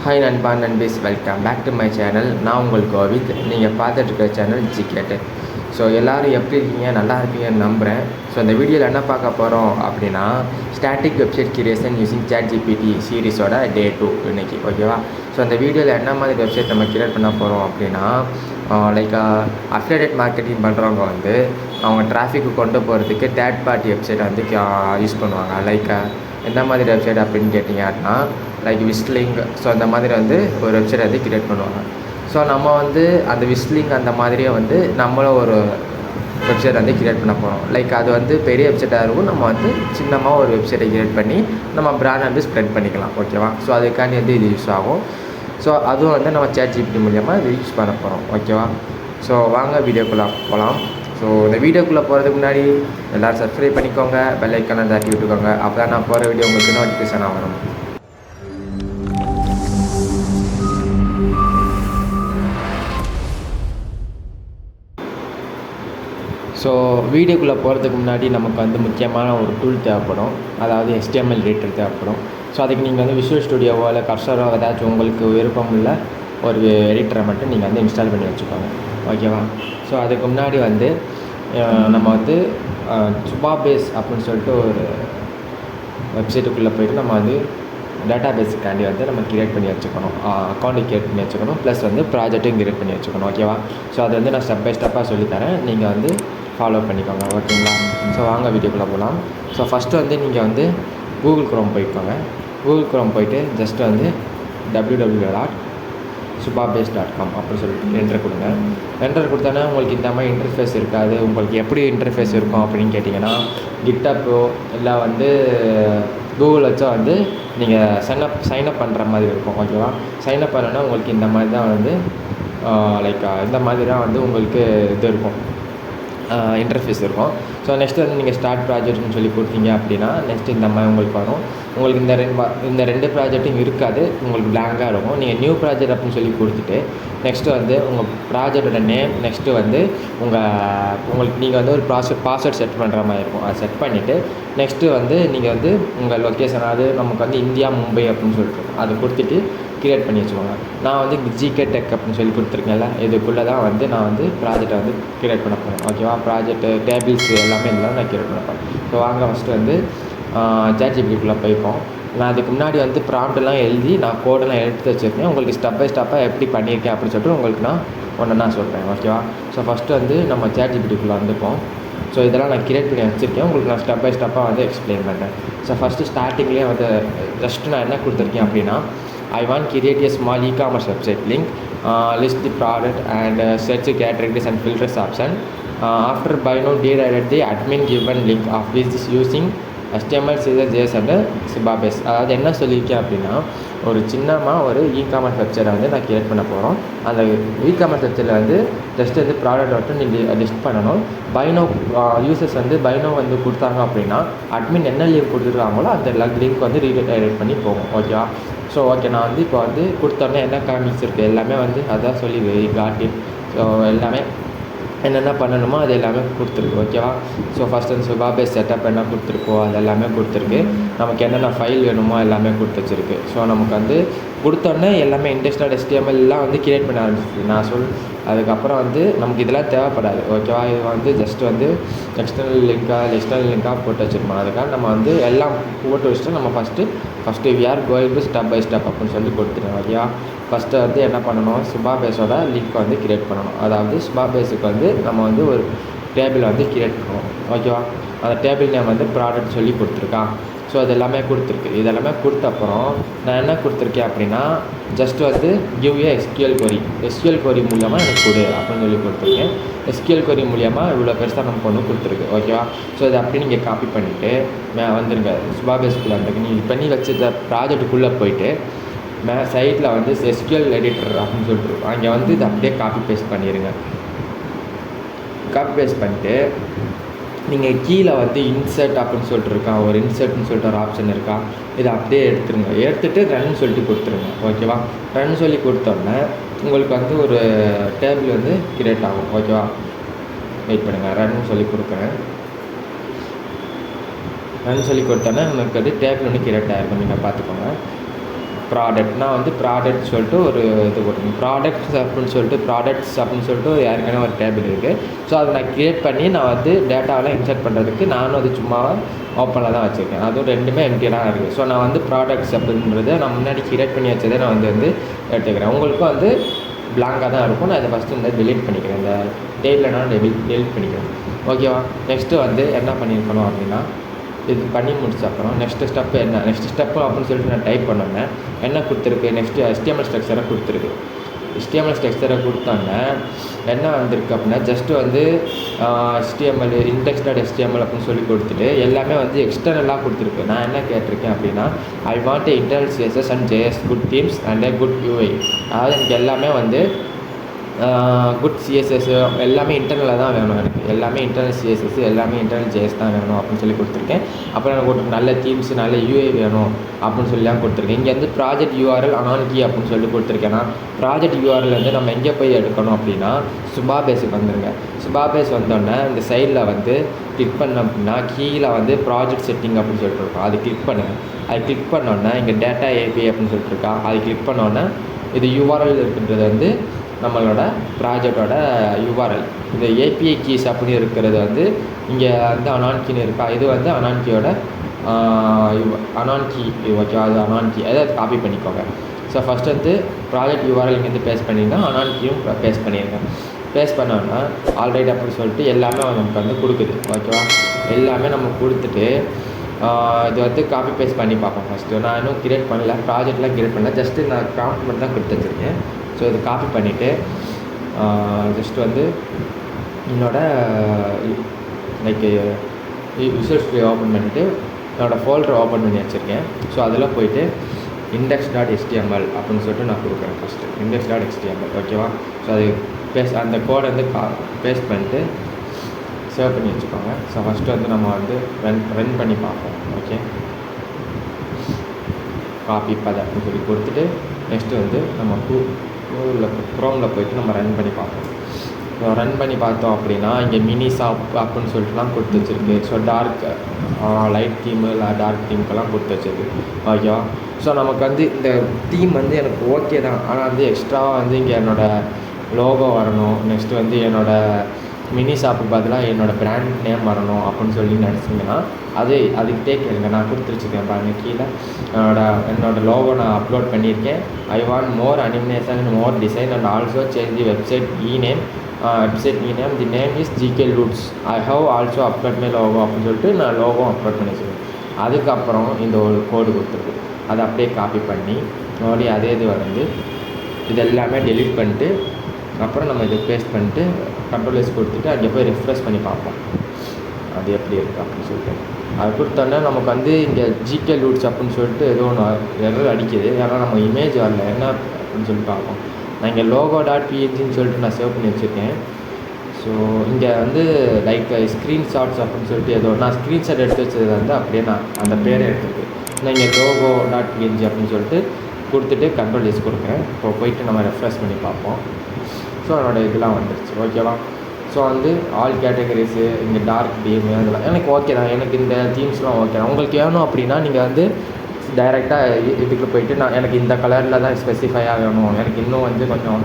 Hi நண்பா நண்பீஸ், welcome back to my channel. நான் உங்கள் கோவிந்த். நீங்கள் பார்த்துட்டு இருக்கிற சேனல் ஜிகேட்டு. ஸோ எல்லோரும் எப்படி இருக்கீங்க? நல்லா இருப்பீங்கன்னு நம்புகிறேன். ஸோ இந்த வீடியோவில் என்ன பார்க்க போகிறோம் அப்படின்னா, static website creation using ChatGPT சீரிஸோட டே 2 இன்றைக்கி, ஓகேவா? ஸோ அந்த வீடியோவில் என்ன மாதிரி வெப்சைட் நம்ம கிரியேட் பண்ண போகிறோம் அப்படின்னா, லைக் அஃபிலியேட் மார்க்கெட்டிங் பண்ணுறவங்க வந்து அவங்க டிராஃபிக்கு கொண்டு போகிறதுக்கு தேர்ட் பார்ட்டி வெப்சைட்டை வந்து யூஸ் பண்ணுவாங்க. லைக் எந்த மாதிரி வெப்சைட் அப்படின்னு கேட்டிங்கன்னா, லைக் விஸ்லிங். ஸோ அந்த மாதிரி வந்து ஒரு வெப்சைட் வந்து கிரியேட் பண்ணுவாங்க. ஸோ நம்ம வந்து அந்த விஸ்லிங் அந்த மாதிரியே வந்து நம்மளும் ஒரு வெப்சைட் வந்து கிரியேட் பண்ண போகிறோம். லைக் அது வந்து பெரிய வெப்சைட்டாக இருக்கும். நம்ம வந்து சின்னமாக ஒரு வெப்சைட்டை கிரியேட் பண்ணி நம்ம பிராண்ட் வந்து ஸ்ப்ரெட் பண்ணிக்கலாம், ஓகேவா? ஸோ அதுக்காண்டி வந்து இது யூஸ் ஆகும். ஸோ அதுவும் வந்து நம்ம ChatGPT மூலியமாக இது யூஸ் பண்ண போகிறோம், ஓகேவா? ஸோ வாங்க வீடியோக்குள்ளே போகலாம். ஸோ இந்த வீடியோக்குள்ளே போகிறதுக்கு முன்னாடி எல்லோரும் சப்ஸ்கிரைப் பண்ணிக்கோங்க, பெல் ஐக்கானை தட்டி விட்டுக்கோங்க. அப்போ தான் நான் போகிற வீடியோ உங்களுக்கு நோட்டிஃபிகேஷனாக வரும். ஸோ வீடியோக்குள்ளே போகிறதுக்கு முன்னாடி நமக்கு வந்து முக்கியமான ஒரு டூல் தேவைப்படும், அதாவது HTML எடிட்டர் தேவைப்படும். ஸோ அதுக்கு நீங்கள் வந்து விஷுவல் ஸ்டுடியோவோ இல்லை கர்சரோ ஏதாச்சும் உங்களுக்கு விருப்பம் உள்ள ஒரு எடிட்டரை மட்டும் நீங்கள் வந்து இன்ஸ்டால் பண்ணி வச்சுக்கோங்க, ஓகேவா? ஸோ அதுக்கு முன்னாடி வந்து நம்ம வந்து சுபாபேஸ் அப்படின்னு சொல்லிட்டு ஒரு வெப்சைட்டுக்குள்ளே போய்ட்டு நம்ம வந்து டேட்டா பேஸுக்காண்டி வந்து நம்ம கிரியேட் பண்ணி வச்சுக்கணும், அக்கௌண்ட்டு கிரியேட் பண்ணி வச்சுக்கணும், ப்ளஸ் வந்து ப்ராஜெக்ட்டும் கிரியேட் பண்ணி வச்சுக்கணும், ஓகேவா? ஸோ அது வந்து நான் ஸ்டெப் பை ஸ்டெப்பாக சொல்லித்தரேன், நீங்கள் வந்து ஃபாலோ பண்ணிக்கோங்க, ஓகேங்களா? ஸோ வாங்க வீடியோக்குள்ளே போகலாம். ஸோ ஃபஸ்ட்டு வந்து நீங்கள் வந்து கூகுள் குரோம் போய்க்கோங்க. கூகுள் குரோம் போய்ட்டு ஜஸ்ட்டு வந்து www.subabase.com அப்படின்னு சொல்லிட்டு என்டர் கொடுங்க. என்டர் கொடுத்தோன்னா உங்களுக்கு இந்த மாதிரி இன்டர்ஃபேஸ் இருக்காது. உங்களுக்கு எப்படி இன்டர்ஃபேஸ் இருக்கும் அப்படின்னு கேட்டிங்கன்னா, கிட்டப்போ இல்லை வந்து கூகுள் வச்சா வந்து நீங்கள் சைனப் பண்ணுற மாதிரி இருக்கும், ஓகேவா? சைனப் பண்ணோன்னா உங்களுக்கு இந்த மாதிரி தான் வந்து லைக் இந்த மாதிரி தான் வந்து உங்களுக்கு இது இருக்கும், இன்டர்ஃபேஸ் இருக்கும். ஸோ நெக்ஸ்ட்டு வந்து நீங்கள் ஸ்டார்ட் ப்ராஜெக்ட்னு சொல்லி கொடுத்தீங்க அப்படின்னா நெக்ஸ்ட்டு இந்த மாதிரி உங்களுக்கு வரும். உங்களுக்கு இந்த ரெண்டு ப்ராஜெக்ட்டும் இருக்காது, உங்களுக்கு பிளாங்காக இருக்கும். நீங்கள் நியூ ப்ராஜெக்ட் அப்படின்னு சொல்லி கொடுத்துட்டு நெக்ஸ்ட்டு வந்து உங்கள் ப்ராஜெக்டோட நேம், நெக்ஸ்ட்டு வந்து உங்களுக்கு நீங்கள் வந்து ஒரு பாஸ்வேர்ட் செட் பண்ணுற மாதிரி இருக்கும். அதை செட் பண்ணிவிட்டு நெக்ஸ்ட்டு வந்து நீங்கள் வந்து உங்கள் லொக்கேஷன், அது நமக்கு வந்து இந்தியா, மும்பை அப்படின்னு சொல்லிட்டு அதை கொடுத்துட்டு கிரியேட் பண்ணி வச்சுக்கோங்க. நான் வந்து ஜிகே டெக் அப்படின்னு சொல்லி கொடுத்துருக்கேன்ல, இதுக்குள்ளே தான் வந்து நான் வந்து ப்ராஜெக்டை வந்து கிரியேட் பண்ண போகிறேன், ஓகேவா? ப்ராஜெக்ட்டு டேபிள்ஸ் எல்லாமே இதெல்லாம் நான் கிரியேட் பண்ண போகிறேன். ஸோ வாங்க ஃபஸ்ட்டு வந்து ChatGPTக்குள்ளே போய்ப்போம். நான் அதுக்கு முன்னாடி வந்து ப்ராம்ப்டெல்லாம் எழுதி நான் கோடெல்லாம் எடுத்து வச்சுருக்கேன். உங்களுக்கு ஸ்டெப் பை ஸ்டெப்பாக எப்படி பண்ணியிருக்கேன் அப்படின்னு சொல்லிட்டு உங்களுக்கு நான் ஒன்றா சொல்கிறேன், ஓகேவா? ஸோ ஃபஸ்ட்டு வந்து நம்ம ChatGPTக்குள்ளே வந்துப்போம். ஸோ இதெல்லாம் நான் கிரியேட் பண்ணி வச்சுருக்கேன், உங்களுக்கு நான் ஸ்டெப் பை ஸ்டெப்பாக வந்து எக்ஸ்பிளைன் பண்ணுறேன். ஸோ ஃபஸ்ட்டு ஸ்டார்டிங்லேயே வந்து ஜஸ்ட்டு நான் என்ன கொடுத்துருக்கேன் அப்படின்னா, I want to create a small e-commerce website link, list the product and search the categories and filters option. After buy now redirect the admin given link of this is using HTML, CSS, JS and Subabase. அதாவது என்ன சொல்லியிருக்கேன் அப்படின்னா, ஒரு சின்னமாக ஒரு e-commerce வெப்சைட்டை வந்து நான் கிரியேட் பண்ண போகிறோம். அந்த இ-காமர்ஸ் வெப்சைட்டில் வந்து ஜஸ்ட் வந்து ப்ராடக்ட் மட்டும் நீங்கள் லிஸ்ட் பண்ணணும். பைனோ யூசர்ஸ் வந்து பைனோ வந்து கொடுத்தாங்க அப்படின்னா அட்மின் என்ன லிங்க் கொடுத்துருக்காங்களோ அந்த லிங்க் வந்து ரீடைரக்ட் பண்ணி போகும், ஓகேவா? ஸோ ஓகே, நான் வந்து இப்போ வந்து கொடுத்தோன்னே என்ன காமிச்சிருக்கு எல்லாமே வந்து அதான் சொல்லி காட்டி, ஸோ எல்லாமே என்னென்ன பண்ணணுமோ அது எல்லாமே கொடுத்துருக்கு, ஓகேவா? ஸோ ஃபஸ்ட் வந்து சுபாபேஸ் செட்டப் என்ன கொடுத்துருக்கோ அது எல்லாமே கொடுத்துருக்கு. நமக்கு என்னென்ன ஃபைல் வேணுமோ எல்லாமே கொடுத்து வச்சுருக்கு. ஸோ நமக்கு வந்து கொடுத்தோன்னே எல்லாமே இண்டஸ்ட்ரியல் HTMLலாம் வந்து கிரியேட் பண்ண ஆரம்பிச்சிருக்கு. அதுக்கப்புறம் வந்து நமக்கு இதெல்லாம் தேவைப்படாது, ஓகேவா? இது வந்து ஜஸ்ட் வந்து எக்ஸ்டர்னல் லிங்காக போட்டு வச்சுருப்போம். அதுக்காக நம்ம வந்து எல்லாம் போட்டு வச்சுட்டு நம்ம first we are going to step by step அப்படின்னு சொல்லி கொடுத்துருவோம், ஓகேவா? ஃபஸ்ட்டு வந்து என்ன பண்ணணும், சுபாபேஸோட லிங்க் வந்து கிரியேட் பண்ணணும். அதாவது சுபாபேஸுக்கு வந்து நம்ம வந்து ஒரு டேபிள் வந்து கிரியேட் பண்ணணும், ஓகேவா? அந்த டேபிள் நேம் வந்து ப்ராடக்ட் சொல்லி கொடுத்துருக்கான். ஸோ அது எல்லாமே கொடுத்துருக்கு. இதெல்லாமே கொடுத்த அப்புறம் நான் என்ன கொடுத்துருக்கேன் அப்படின்னா, ஜஸ்ட் வந்து கிவ் ஏ SQL query மூலியமாக எனக்கு கொடு அப்படின்னு சொல்லி கொடுத்துருக்கேன். SQL query மூலியமாக இவ்வளோ பெருசாக நமக்கு ஒன்று கொடுத்துருக்கு, ஓகேவா? ஸோ இதை அப்படி நீங்கள் காப்பி பண்ணிவிட்டு வந்துருங்க சுபாபேஸ்க்குள்ளே வந்துருக்கு. நீங்கள் பண்ணி வச்சுருந்த ப்ராஜெக்ட்டுக்குள்ளே போயிட்டு சைட்டில் வந்து SQL எடிட்டர் அப்படின்னு சொல்லிட்டு இருக்கும், அங்கே வந்து இதை அப்படியே காப்பி பேஸ்ட் பண்ணிடுங்க. காப்பி பேஸ்ட் பண்ணிட்டு நீங்கள் கீழே வந்து இன்சர்ட் அப்படின்னு சொல்லிட்டு இருக்கான், ஒரு இன்சர்ட்னு சொல்லிட்டு ஒரு ஆப்ஷன் இருக்கா, இதை அப்படியே எடுத்துகிட்டு ரன் சொல்லிட்டு கொடுத்துருங்க, ஓகேவா? ரன் சொல்லி கொடுத்தோன்னே உங்களுக்கு வந்து ஒரு டேபிள் வந்து கிரியேட் ஆகும், ஓகேவா? வெயிட் பண்ணுங்கள், ரன் சொல்லி கொடுக்குறேன். ரன் சொல்லி கொடுத்தோன்னே உங்களுக்கு வந்து டேபிள் வந்து கிரியேட் ஆகிருக்கும், நீங்கள் பார்த்துக்கோங்க. ப்ராடக்ட்னால் வந்து ப்ராடக்ட் சொல்லிட்டு ஒரு இது போட்டுருங்க. ப்ராடக்ட்ஸ் அப்படின்னு சொல்லிட்டு யாருக்கான ஒரு டேபிள் இருக்குது. ஸோ அதை நான் க்ரியேட் பண்ணி நான் வந்து டேட்டாவெலாம் இன்சர்ட் பண்ணுறதுக்கு நானும் அது சும்மா ஓப்பனில் தான் வச்சுருக்கேன். அதுவும் ரெண்டுமே எம்டியாக இருக்குது. ஸோ நான் வந்து ப்ராடக்ட்ஸ் அப்படின்றத நான் முன்னாடி க்ரியேட் பண்ணி வச்சதை நான் வந்து எடுத்துக்கிறேன். உங்களுக்கும் வந்து பிளாங்காக தான் இருக்கும். நான் இதை ஃபஸ்ட்டு இந்த டெலீட் பண்ணிக்கிறேன். இந்த டேபிளை நான் டெலீட் பண்ணிக்கிறேன். ஓகேவா? நெக்ஸ்ட்டு வந்து என்ன பண்ணியிருக்கணும் அப்படின்னா, இது பண்ணி முடிச்ச அப்புறம் நெக்ஸ்ட்டு ஸ்டெப்பு அப்படின்னு சொல்லிட்டு நான் டைப் பண்ணோன்னே என்ன கொடுத்துருக்கு, நெக்ஸ்ட்டு HTML ஸ்ட்ரக்சரை கொடுத்துருக்கு. HTML ஸ்ட்ரக்சரை கொடுத்தோன்னே என்ன வந்திருக்கு அப்படின்னா, ஜஸ்ட்டு வந்து HTML index.html அப்படின்னு சொல்லி கொடுத்துட்டு எல்லாமே வந்து எக்ஸ்டர்னலாக கொடுத்துருக்கு. நான் என்ன கேட்டிருக்கேன் அப்படின்னா, I want internal CSS and JS good themes and good UI. அதாவது எனக்கு எல்லாமே வந்து குட் CSS எல்லாமே இன்டர்னலாக தான் வேணும். எனக்கு எல்லாமே இன்டர்னல் CSS எல்லாமே இன்டர்னல் JS தான் வேணும் அப்படின்னு சொல்லி கொடுத்துருக்கேன். அப்புறம் எனக்கு ஒரு நல்ல தீம்ஸ் நல்ல UI வேணும் அப்படின்னு சொல்லி தான் கொடுத்துருக்கேன். இங்கே வந்து ப்ராஜெக்ட் URL அனான்கி அப்படின்னு சொல்லி கொடுத்துருக்கேன்னா, ப்ராஜெக்ட் URL வந்து நம்ம எங்கே போய் எடுக்கணும் அப்படின்னா, சுபாபேஸுக்கு வந்துடுங்க. சுபாபேஸ் வந்தோடனே இந்த சைடில் வந்து கிளிக் பண்ணோம் அப்படின்னா கீழே வந்து ப்ராஜெக்ட் செட்டிங் அப்படின்னு சொல்லிட்டு இருக்கோம். அது கிளிக் பண்ணுங்கள். அது கிளிக் பண்ணோன்னே இங்கே டேட்டா API அப்படின்னு சொல்லிட்டு இருக்கா, அது கிளிக் பண்ணோன்னே இது URL இருக்குன்றது வந்து நம்மளோட ப்ராஜெக்டோட URL. இந்த API கீஸ் அப்படி இருக்கிறது வந்து இங்கே வந்து அனான்கின்னு இருக்கா, இது வந்து அனான்கியோட அனான்கி. ஓகே, அது அனான்கி. அதை காப்பி பண்ணிக்கோங்க. ஸோ ஃபஸ்ட்டு வந்து ப்ராஜெக்ட் URL இங்கேருந்து பேஸ்ட் பண்ணிங்கன்னா அனான்கியும் பேஸ்ட் பண்ணிடுங்க. பேஸ்ட் பண்ணோன்னா ஆல்ரைட் அப்படின்னு சொல்லிட்டு எல்லாமே நமக்கு வந்து கொடுக்குது. ஓகேவா? எல்லாமே நம்ம கொடுத்துட்டு இது வந்து காப்பி பேஸ்ட் பண்ணி பார்ப்போம். ஃபஸ்ட்டு நான் இன்னும் க்ரியேட் பண்ணல, ப்ராஜெக்ட்லாம் க்ரியேட் பண்ணல, ஜஸ்ட்டு நான் ப்ராம்ப்ட் மட்டும் தான் கொடுத்து வச்சுருக்கேன். ஸோ இது காப்பி பண்ணிவிட்டு ஜஸ்ட் வந்து என்னோடய விசுவல் ஸ்டுடியோ ஓப்பன் பண்ணிவிட்டு என்னோடய ஃபோல்டரை ஓப்பன் பண்ணி வச்சுருக்கேன். ஸோ அதில் போய்ட்டு index.html அப்படின்னு சொல்லிட்டு நான் கொடுக்குறேன். First index.html. ஓகேவா? ஸோ அது அந்த கோடை வந்து பேஸ்ட் பண்ணிட்டு சேவ் பண்ணி வச்சுக்கோங்க. ஸோ ஃபஸ்ட்டு வந்து நம்ம வந்து ரன் பண்ணி பார்ப்போம். ஓகே, காப்பி பதை அப்படின்னு சொல்லி கொடுத்துட்டு நெக்ஸ்ட்டு வந்து நம்ம க்ரோமில் போய்ட்டு நம்ம ரன் பண்ணி பார்ப்போம். ஸோ ரன் பண்ணி பார்த்தோம் அப்படின்னா இங்கே மினி ஷாப் அப்படின்னு சொல்லிட்டுலாம் கொடுத்து வச்சுருக்கு. ஸோ லைட் தீமு இல்லை டார்க் தீமுக்கெல்லாம் கொடுத்து வச்சுருக்கு. ஓகேவா? ஸோ நமக்கு வந்து இந்த தீம் வந்து எனக்கு ஓகே தான், ஆனால் வந்து எக்ஸ்ட்ராவாக வந்து இங்கே என்னோடய லோகோ வரணும். நெக்ஸ்ட்டு வந்து என்னோடய மினி ஷாப்புக்கு பதிலாக என்னோடய பிராண்ட் நேம் வரணும் அப்படின்னு சொல்லி நினச்சிங்கன்னா அதுக்கிட்டே கேளுங்க. நான் கொடுத்து வச்சுருக்கேன் பாருங்கள். கீழே என்னோடய லோகோ நான் அப்லோட் பண்ணியிருக்கேன். I want more animation and more design and also change the website name. The name is GK Roots. I have also upload my logo அப்படின்னு சொல்லிட்டு நான் லோகோ அப்லோட் பண்ணி வச்சுருக்கேன். அதுக்கப்புறம் இந்த ஒரு கோடு கொடுத்துருக்கு. அதை அப்படியே காப்பி பண்ணி மறுபடியும் அதே இது வந்து இது எல்லாமே டெலீட் பண்ணிட்டு அப்புறம் நம்ம இதை பேஸ்ட் பண்ணிட்டு கண்ட்ரோல் கொடுத்துட்டு அங்கே போய் ரெஃப்ரெஷ் பண்ணி பார்ப்போம் அது எப்படி இருக்குது அப்படின்னு சொல்லிட்டு. அது கொடுத்தோன்னா நமக்கு வந்து இங்கே GK Roots அப்படின்னு சொல்லிட்டு ஏதோ ஒன்று எரர் அடிக்குது. ஏன்னா நம்ம இமேஜ் வரல என்ன அப்படின்னு சொல்லி பார்ப்போம். நான் இங்கே logo.png சொல்லிட்டு நான் சேவ் பண்ணி வச்சுருக்கேன். ஸோ இங்கே வந்து ஸ்க்ரீன்ஷாட்ஸ் அப்படின்னு சொல்லிட்டு ஏதோ நான் ஸ்க்ரீன்ஷாட் எடுத்து வச்சது வந்து அப்படியே நான் அந்த பேரை எடுத்துருக்கு. நான் இங்கே logo.png அப்படின்னு சொல்லிட்டு கொடுத்துட்டு கண்ட்ரோல் கொடுக்குறேன். இப்போ போயிட்டு நம்ம ரெஃப்ரெஷ் பண்ணி பார்ப்போம். ஸோ என்னோடய இதெல்லாம் வந்துடுச்சு. ஓகேவா? ஸோ வந்து ஆல் கேட்டகரிஸு இங்கே டார்க் தீமு அதெல்லாம் எனக்கு ஓகே தான். எனக்கு இந்த தீம்ஸ்லாம் ஓகே தான். உங்களுக்கு வேணும் அப்படின்னா நீங்கள் வந்து டைரெக்டாக இதுக்கு போய்ட்டு எனக்கு இந்த கலரில் தான் ஸ்பெசிஃபையாக வேணும், எனக்கு இன்னும் வந்து கொஞ்சம்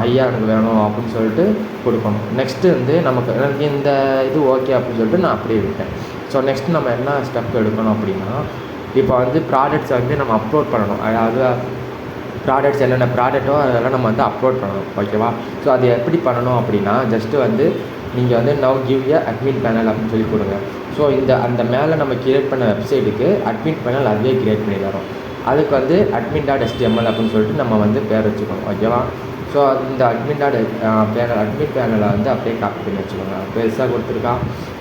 ஹையாக எனக்கு வேணும் அப்படின்னு சொல்லிட்டு கொடுக்கணும். நெக்ஸ்ட்டு வந்து எனக்கு இந்த இது ஓகே அப்படின்னு சொல்லிட்டு நான் அப்படியே விட்டேன். ஸோ நெக்ஸ்ட்டு நம்ம என்ன ஸ்டெப் எடுக்கணும் அப்படின்னா, இப்போ வந்து ப்ராடக்ட்ஸை வந்து நம்ம அப்லோட் பண்ணணும். அதாவது ப்ராடக்ட்ஸ் என்னென்ன ப்ராடக்ட்டோ அதெல்லாம் நம்ம வந்து அப்லோட் பண்ணணும். ஓகேவா? ஸோ அது எப்படி பண்ணணும் அப்படின்னா, ஜஸ்ட்டு வந்து நீங்கள் வந்து now give a admin panel அப்படின்னு சொல்லி கொடுங்க. ஸோ அந்த மேலே நம்ம க்ரியேட் பண்ண வெப்சைட்டுக்கு அட்மின் பேனல் அதுவே க்ரியேட் பண்ணி தரோம். அதுக்கு வந்து admin.html அப்படின்னு சொல்லிட்டு நம்ம வந்து பேர் வச்சுக்கணும். ஓகேவா? ஸோ இந்த அட்மின் பேனலை வந்து அப்படியே காப்பி பண்ணி வச்சுக்கோங்க. பெருசாக கொடுத்துருக்கா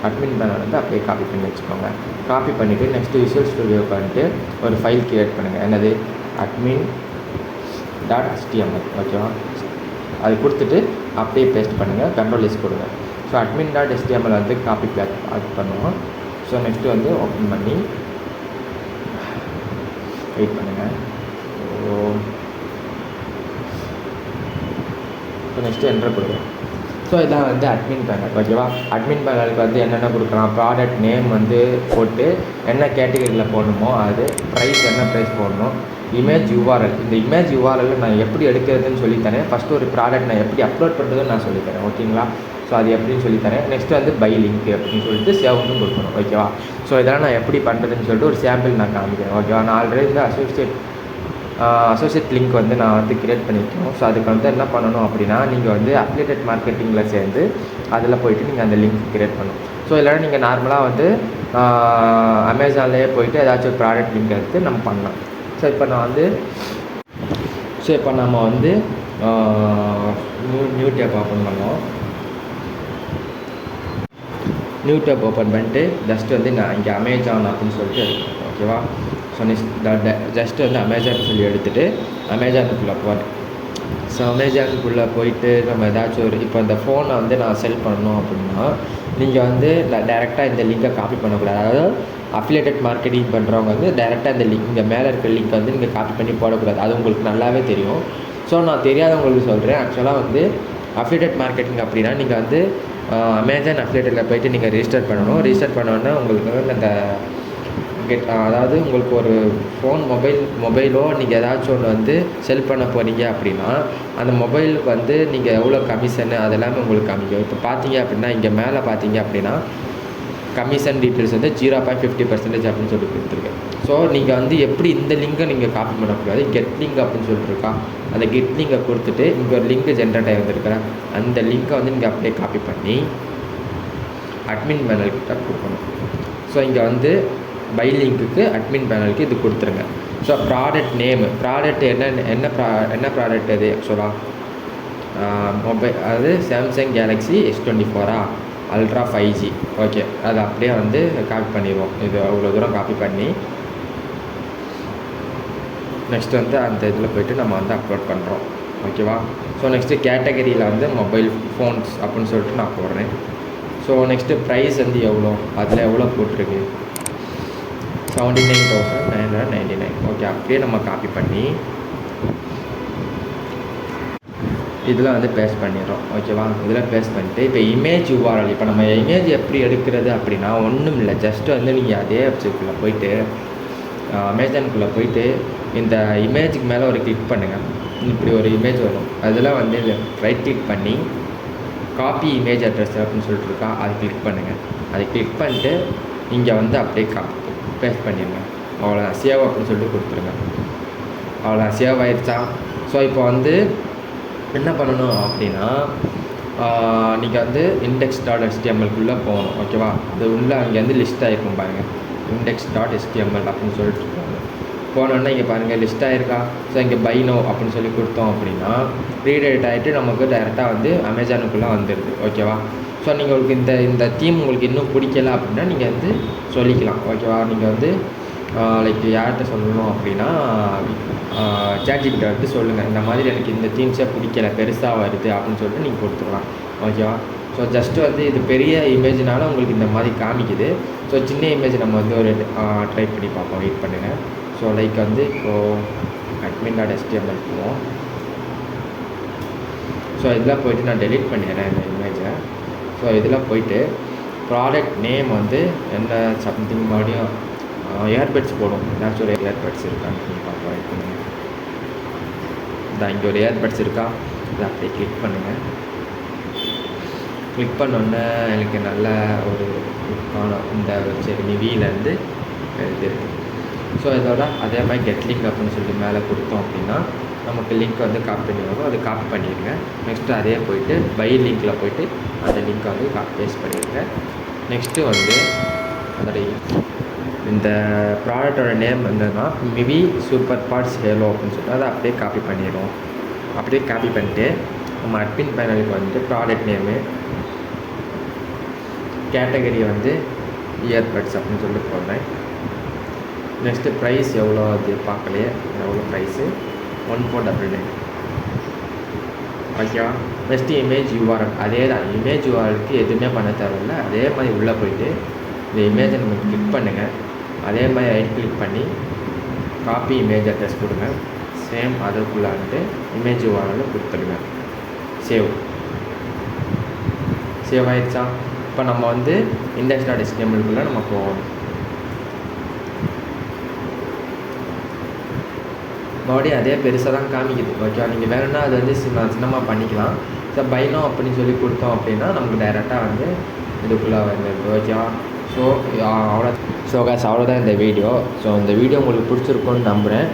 அட்மின் பேனல் வந்து அப்படியே காப்பி பண்ணி வச்சுக்கோங்க. காப்பி பண்ணிவிட்டு நெக்ஸ்ட்டு விசுவல் ஸ்டுடியோ பண்ணிட்டு ஒரு ஃபைல் க்ரியேட் பண்ணுங்கள். என்னது admin.html. ஓகேவா? அது கொடுத்துட்டு அப்படியே பேஸ்ட் பண்ணுங்கள். கண்ட்ரோல் கொடுங்க. ஸோ admin.html வந்து காப்பி அது பண்ணுவோம். ஸோ நெக்ஸ்ட்டு வந்து ஓப்பன் பண்ணி வெயிட் பண்ணுங்கள். ஸோ நெக்ஸ்ட்டு என்டர் கொடுக்குறோம். ஸோ இதான் வந்து அட்மின் பேனல். ஓகேவா? அட்மின் பேனலுக்கு வந்து என்னென்ன கொடுக்கலாம், ப்ராடக்ட் நேம் வந்து போட்டு என்ன கேட்டகரியில் போடணுமோ அது, ப்ரைஸ் என்ன ப்ரைஸ் போடணும், இமேஜ் யூஆர்எல். இந்த இமேஜ் யூஆர்எல் நான் எப்படி எடுக்கிறதுன்னு சொல்லித்தரேன். ஃபஸ்ட்டு ஒரு ப்ராடக்ட் நான் எப்படி அப்லோட் பண்ணுறதுன்னு நான் சொல்லித்தரேன். ஓகேங்களா? ஸோ அது எப்படின்னு சொல்லித்தரேன். நெக்ஸ்ட்டு வந்து பை லிங்க் அப்படின்னு சொல்லிட்டு சேவ்னு கொடுக்கணும். ஓகேவா? ஸோ இதெல்லாம் நான் எப்படி பண்ணுறதுன்னு சொல்லிட்டு ஒரு சாம்பிள் நான் காமிக்கிறேன். ஓகேவா? நான் ஆல்ரெடி வந்து அசோசியேட் லிங்க் வந்து நான் வந்து க்ரியேட் பண்ணியிருக்கோம். ஸோ அதுக்கு வந்து என்ன பண்ணணும் அப்படின்னா, நீங்கள் வந்து அஃபிலியேட்டட் மார்க்கெட்டிங்கில் சேர்ந்து அதில் போய்ட்டு நீங்கள் அந்த லிங்க் க்ரியேட் பண்ணணும். ஸோ இல்லைனா நீங்கள் நார்மலாக வந்து அமேசான்லேயே போய்ட்டு ஏதாச்சும் ஒரு ப்ராடக்ட் லிங்க் எடுத்து நம்ம பண்ணலாம். ஸோ இப்போ நம்ம வந்து நியூ டேப் ஓப்பன் பண்ணோம். நியூ டேப் ஓப்பன் பண்ணிட்டு ஜஸ்ட் வந்து நான் இங்கே அமேசான் அப்படின்னு சொல்லிட்டு எடுக்கணும். ஓகேவா? ஸோ ஜஸ்ட்டு வந்து அமேசான் சொல்லி எடுத்துகிட்டு அமேசானுக்குள்ளே போகிறேன். ஸோ அமேசானுக்குள்ளே போயிட்டு நம்ம ஏதாச்சும் ஒரு இப்போ இந்த ஃபோனை வந்து நான் செல் பண்ணணும் அப்படின்னா நீங்கள் வந்து டேரெக்டாக இந்த லிங்கை காப்பி பண்ணக்கூடாது. அதாவது அஃபிலியேட்டட் மார்க்கெட்டிங் பண்ணுறவங்க வந்து டேரெக்டாக இந்த லிங்க் இங்கே மேலே இருக்கிற லிங்க் வந்து நீங்கள் காப்பி பண்ணி போடக்கூடாது. அது உங்களுக்கு நல்லாவே தெரியும். ஸோ நான் தெரியாதவங்களுக்கு சொல்கிறேன். ஆக்சுவலாக வந்து அஃபிலியேட்டட் மார்க்கெட்டிங் அப்படின்னா நீங்கள் வந்து அமேசான் அஃபிலியேட்டடில் போய்ட்டு நீங்கள் ரிஜிஸ்டர் பண்ணணும். ரிஜிஸ்டர் பண்ணோன்னா உங்களுக்கு வந்து அந்த அதாவது உங்களுக்கு ஒரு ஃபோன் மொபைலோ நீங்கள் ஏதாச்சும் ஒன்று வந்து செல் பண்ண போகிறீங்க அப்படின்னா அந்த மொபைலுக்கு வந்து நீங்கள் எவ்வளோ கமிஷனு அதெல்லாமே உங்களுக்கு காமிக்கும். இப்போ பார்த்தீங்க அப்படின்னா இங்கே மேலே பார்த்தீங்க அப்படின்னா கமிஷன் டீட்டெயில்ஸ் வந்து 0.50% அப்படின்னு சொல்லி கொடுத்துருக்கேன். ஸோ நீங்கள் வந்து எப்படி இந்த லிங்கை நீங்கள் காப்பி பண்ணக்கூடாது. கெட் லிங்க் அப்படின்னு சொல்லிட்டு இருக்கா, அந்த கெட் லிங்கை கொடுத்துட்டு இங்கே ஒரு லிங்க் ஜென்ரேட் ஆகி வந்துருக்கிறேன். அந்த லிங்க்கை வந்து நீங்கள் அப்படியே காப்பி பண்ணி அட்மின் பேனல்கிட்ட கொடுக்கணும். ஸோ இங்கே வந்து பை லிங்க்குக்கு அட்மின் பேனலுக்கு இது கொடுத்துருங்க. ஸோ ப்ராடக்ட் நேமு, ப்ராடக்ட் என்ன ப்ராடக்ட் அது ஆக்சுவலாக மொபைல், அதாவது Samsung Galaxy S24 ultra 5G. Okay, அதை அப்படியே வந்து காப்பி பண்ணிடுவோம். இது அவ்வளோ தூரம் காப்பி பண்ணி நெக்ஸ்ட் வந்து அந்த இதில் போய்ட்டு நம்ம வந்து அப்லோட் பண்ணுறோம். ஓகேவா? ஸோ நெக்ஸ்ட்டு கேட்டகரியில் வந்து மொபைல் ஃபோன்ஸ் அப்படின்னு சொல்லிட்டு நான் போடுறேன். ஸோ நெக்ஸ்ட்டு ப்ரைஸ் வந்து எவ்வளோ, அதில் எவ்வளோ போட்டிருக்கு 79,999. ஓகே, அப்படியே நம்ம காப்பி பண்ணி இதில் வந்து பேஸ்ட் பண்ணிடுறோம். ஓகேவா? இதில் பேஸ்ட் பண்ணிட்டு இப்போ இமேஜ் யூஆர்எல், இப்போ நம்ம இமேஜ் எப்படி எடுக்கிறது அப்படின்னா ஒன்றும் இல்லை. ஜஸ்ட்டு வந்து நீங்கள் அதே வெப்சைட்குள்ளே போய்ட்டு அமேசானுக்குள்ளே போய்ட்டு இந்த இமேஜுக்கு மேலே ஒரு கிளிக் பண்ணுங்கள். இப்படி ஒரு இமேஜ் வரும். அதில் வந்து ரைட் கிளிக் பண்ணி காப்பி இமேஜ் அட்ரஸ் அப்படின்னு சொல்லிட்டு இருக்கா, அது கிளிக் பண்ணுங்கள். அதை கிளிக் பண்ணிட்டு இங்கே வந்து அப்படியே பேஸ்ட் பண்ணிடுங்க. அவ்வளோதான், சேவ் அப்படின்னு சொல்லிட்டு கொடுத்துருங்க. அவ்வளோதான், சேவ் ஆகிடுச்சா? ஸோ இப்போ வந்து என்ன பண்ணணும் அப்படின்னா நீங்கள் வந்து index.html போகணும். ஓகேவா? அது உள்ளே அங்கேருந்து லிஸ்ட் ஆகிருக்கும் பாருங்கள், index.html அப்படின்னு சொல்லிட்டு போனோன்னா இங்கே பாருங்கள் லிஸ்ட் ஆகிருக்கா. ஸோ இங்கே பை நோ அப்படின்னு சொல்லி கொடுத்தோம் அப்படின்னா ரீடைரக்ட் ஆகிட்டு நமக்கு டேரெக்டாக வந்து அமேசானுக்குள்ளே வந்துடுது. ஓகேவா? ஸோ நீங்கள் உங்களுக்கு இந்த தீம் உங்களுக்கு இன்னும் பிடிக்கல அப்படின்னா நீங்கள் வந்து சொல்லிக்கலாம். ஓகேவா? நீங்கள் வந்து லைக் யார்கிட்ட சொல்லணும் அப்படின்னா ChatGPT வந்து சொல்லுங்கள், இந்த மாதிரி எனக்கு இந்த தீம்ஸே பிடிக்கல, பெருசாக வருது அப்படின்னு சொல்லிட்டு நீங்கள் கொடுத்துக்கலாம். ஓகேவா? ஸோ ஜஸ்ட்டு வந்து இது பெரிய இமேஜ்னால உங்களுக்கு இந்த மாதிரி காமிக்குது. ஸோ சின்ன இமேஜ் நம்ம வந்து ஒரு ட்ரை பண்ணி பார்ப்போம். வெயிட் பண்ணுங்கள். ஸோ லைக் வந்து இப்போது admin.html போவோம். ஸோ இதில் போய்ட்டு நான் டெலீட் பண்ணிடுறேன் இந்த இமேஜை. ஸோ இதில் போய்ட்டு ப்ராடக்ட் நேம் வந்து என்ன சம்திங் மறுபடியும் ஏர்பட்ஸ் போடும். ஏதாச்சும் ஒரு ஏர்பட்ஸ் இருக்கான்னு சொல்லி பார்ப்போம். வெயிட் பண்ணுங்கள். இங்கே ஒரு ஏர்பட்ஸ் இருக்கா, இதை அப்படியே கிளிக் பண்ணுங்கள். கிளிக் பண்ணோன்னே எனக்கு நல்ல ஒரு இந்த வெப்சைட் நிவியிலேருந்து இது இருக்குது. ஸோ இதோட அதே மாதிரி கெட் லிங்க் அப்படின்னு சொல்லிட்டு மேலே கொடுத்தோம் அப்படின்னா நமக்கு லிங்க் வந்து காப்பி பண்ணி வரும். அது காப்பி பண்ணிடுங்க. நெக்ஸ்ட்டு அதே போய்ட்டு பை லிங்க்கில் போய்ட்டு அந்த லிங்க்கை வந்து பேஸ்ட் பண்ணிடுங்க. நெக்ஸ்ட்டு வந்து அதோடைய இந்த ப்ராடக்டோட நேம் என்னன்னா மிவி சூப்பர் பார்ட்ஸ் ஹேலோ அப்படின்னு சொல்லிட்டு அதை அப்படியே காப்பி பண்ணிடுவோம். அப்படியே காப்பி பண்ணிட்டு நம்ம அட்மின் பேனலுக்கு வந்துட்டு ப்ராடக்ட் நேமு, கேட்டகரி வந்து இயர்பட்ஸ் அப்படின்னு சொல்லிட்டு போடுறேன். நெக்ஸ்ட்டு ப்ரைஸ் எவ்வளோ அது பார்க்கலையே, எவ்வளோ ப்ரைஸு 1499. ஓகேவா? நெக்ஸ்ட்டு இமேஜ் யூஆர்எல் அதே தான். இமேஜ் யூஆர்எலுக்கு எதுவுமே பண்ண தேவையில்லை. அதே மாதிரி உள்ளே போய்ட்டு இந்த இமேஜை நம்ம கிளிக் பண்ணுங்கள். அதே மாதிரி ரைட் கிளிக் பண்ணி காப்பி இமேஜ் அட்ரஸ் கொடுங்க. சேம் அதுக்குள்ளான்ட்டு இமேஜ் யூஆர்எல் கொடுத்துருங்க. சேவ் ஆகிடுச்சா? இப்போ நம்ம வந்து index.html நம்ம போகணும். மறுபடியும் அதே பெருசாக தான் காமிக்குது. ஓகேவா? நீங்கள் வேணும்னா அது வந்து சின்னமாக பண்ணிக்கலாம். ஸோ பை நவ் அப்படின்னு சொல்லி கொடுத்தோம் அப்படின்னா நமக்கு டைரெக்டாக வந்து இதுக்குள்ளே வந்துடுது. ஓகேவா? ஸோ அவ்வளோதான் இந்த வீடியோ. ஸோ இந்த வீடியோ உங்களுக்கு பிடிச்சிருக்குன்னு நம்புகிறேன்.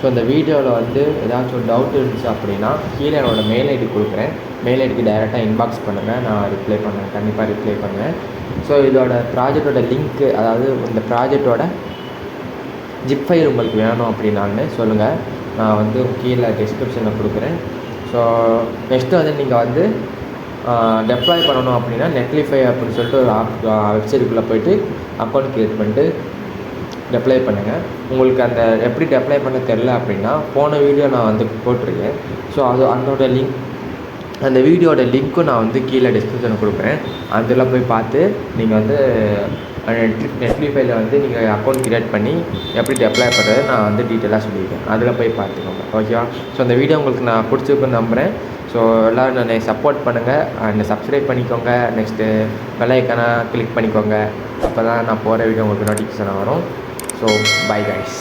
ஸோ இந்த வீடியோவில் வந்து ஏதாச்சும் டவுட் இருந்துச்சு அப்படின்னா கீழே என்னோடய மெயில் ஐடி கொடுக்குறேன். மெயில் ஐடிக்கு டைரெக்டாக இன்பாக்ஸ் பண்ணுங்கள், நான் ரிப்ளை பண்ணுவேன், கண்டிப்பாக ரிப்ளை பண்ணுவேன். ஸோ இதோட ப்ராஜெக்டோட லிங்க்கு, அதாவது இந்த ப்ராஜெக்டோட ஜிப் ஃபைல் உங்களுக்கு வேணும் அப்படின்னான்னு சொல்லுங்கள், நான் வந்து கீழே டிஸ்கிரிப்ஷனில் கொடுக்குறேன். ஸோ நெக்ஸ்ட்டு வந்து நீங்கள் வந்து டெப்ளாய் பண்ணணும் அப்படின்னா நெட்லிஃபை அப்படின்னு சொல்லிட்டு ஒரு வெப்சைட்டுக்குள்ளே போய்ட்டு அக்கௌண்ட் க்ரியேட் பண்ணிட்டு டெப்ளை பண்ணுங்கள். உங்களுக்கு அந்த எப்படி டெப்ளை பண்ண தெரில அப்படின்னா போன வீடியோ நான் வந்து போட்டிருக்கேன். ஸோ அந்த வீடியோட லிங்க்கும் நான் வந்து கீழே டிஸ்கிரிப்ஷனில் கொடுக்குறேன். அதில் போய் பார்த்து நீங்கள் வந்து நெட்லிஃபைல வந்து நீங்கள் அக்கௌண்ட் க்ரியேட் பண்ணி எப்படி டெப்ளை பண்ணுறது நான் வந்து டீட்டெயிலாக சொல்லியிருக்கேன். அதில் போய் பார்த்துக்கோங்க. ஓகேவா? ஸோ அந்த வீடியோ உங்களுக்கு நான் பிடிச்சிருக்குன்னு நம்புகிறேன். ஸோ எல்லோரும் என்னை சப்போர்ட் பண்ணுங்கள் அண்ட் சப்ஸ்கிரைப் பண்ணிக்கோங்க. நெக்ஸ்ட்டு பெல் ஐக்கானை கிளிக் பண்ணிக்கோங்க. அப்போ தான் நான் போகிற வீடியோ உங்களுக்கு நோட்டிஃபிகேஷன் வரும். So bye guys.